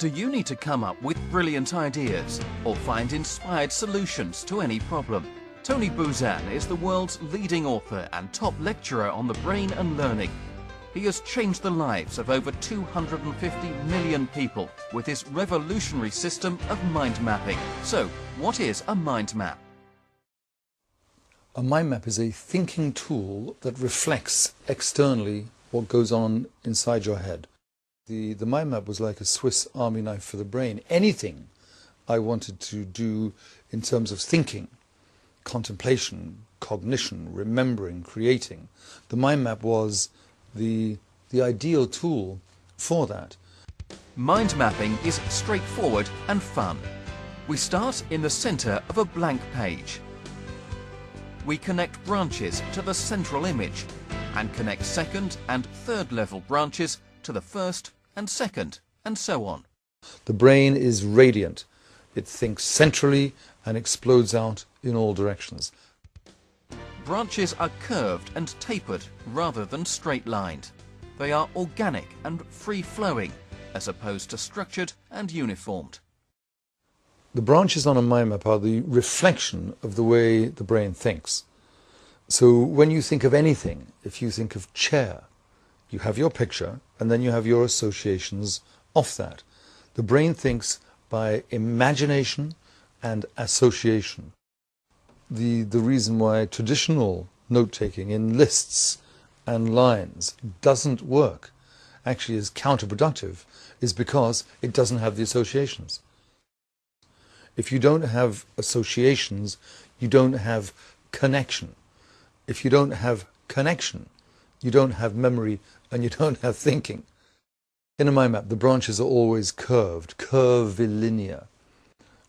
Do you need to come up with brilliant ideas or find inspired solutions to any problem? Tony Buzan is the world's leading author and top lecturer on the brain and learning. He has changed the lives of over 250 million people with his revolutionary system of mind mapping. So, what is a mind map? A mind map is a thinking tool that reflects externally what goes on inside your head. The mind map was like a Swiss army knife for the brain. Anything I wanted to do in terms of thinking, contemplation, cognition, remembering, creating, the mind map was the ideal tool for that. Mind mapping is straightforward and fun. We start in the center of a blank page. We connect branches to the central image and connect second and third level branches to the first and second, and so on. The brain is radiant. It thinks centrally and explodes out in all directions. Branches are curved and tapered rather than straight-lined. They are organic and free-flowing, as opposed to structured and uniformed. The branches on a mind map are the reflection of the way the brain thinks. So when you think of anything, if you think of chair, you have your picture and then you have your associations off that. The brain thinks by imagination and association. The reason why traditional note-taking in lists and lines doesn't work, actually is counterproductive, is because it doesn't have the associations. If you don't have associations, you don't have connection. If you don't have connection, you don't have memory and you don't have thinking. In a mind map, the branches are always curved, curvilinear.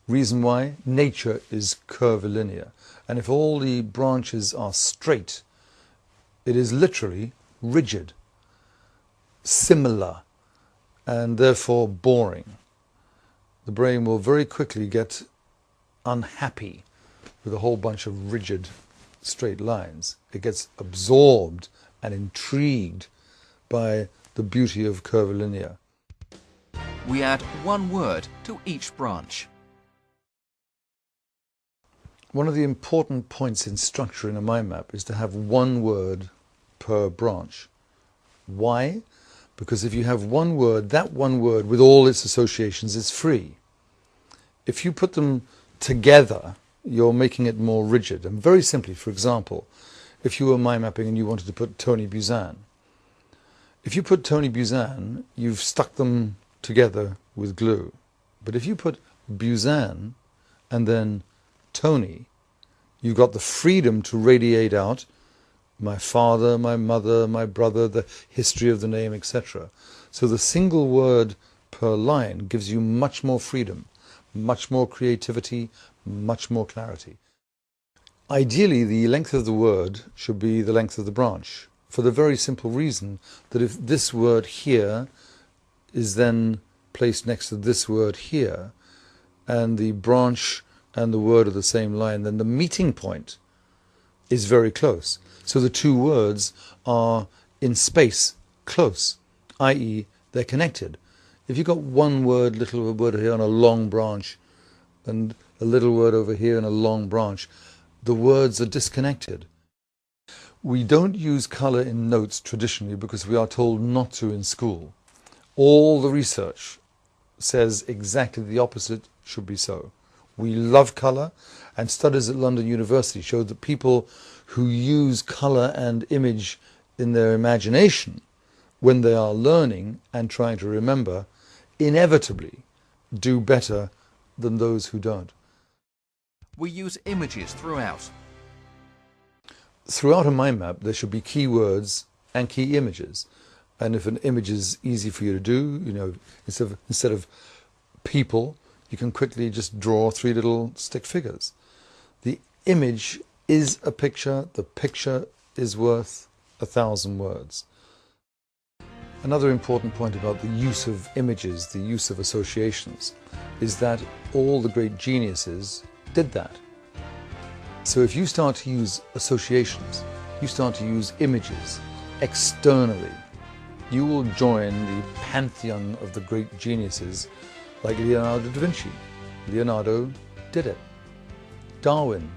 Reason why? Nature is curvilinear. And if all the branches are straight, it is literally rigid, similar, and therefore boring. The brain will very quickly get unhappy with a whole bunch of rigid, straight lines. It gets absorbed and intrigued by the beauty of curvilinear. We add one word to each branch. One of the important points in structuring a mind map is to have one word per branch. Why? Because if you have one word, that one word with all its associations is free. If you put them together, you're making it more rigid. And very simply, for example, if you were mind mapping and you wanted to put Tony Buzan, if you put Tony Buzan, you've stuck them together with glue. But if you put Buzan and then Tony, you've got the freedom to radiate out my father, my mother, my brother, the history of the name, etc. So the single word per line gives you much more freedom, much more creativity, much more clarity. Ideally, the length of the word should be the length of the branch, for the very simple reason that if this word here is then placed next to this word here, and the branch and the word are the same line, then the meeting point is very close. So the two words are in space close, i.e. they're connected. If you've got one word, little word here on a long branch, and a little word over here in a long branch, the words are disconnected. We don't use colour in notes traditionally because we are told not to in school. All the research says exactly the opposite should be so. We love colour, and studies at London University showed that people who use colour and image in their imagination when they are learning and trying to remember inevitably do better than those who don't. We use images throughout. Throughout a mind map, there should be key words and key images. And if an image is easy for you to do, you know, instead of people, you can quickly just draw 3 little stick figures. The image is a picture. The picture is worth 1,000 words. Another important point about the use of images, the use of associations, is that all the great geniuses did that. So if you start to use associations, you start to use images externally, you will join the pantheon of the great geniuses like Leonardo da Vinci. Leonardo did it. Darwin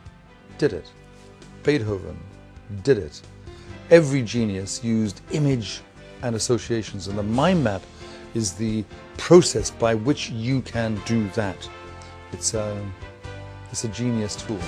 did it. Beethoven did it. Every genius used image and associations, and the mind map is the process by which you can do that. It's a genius tool.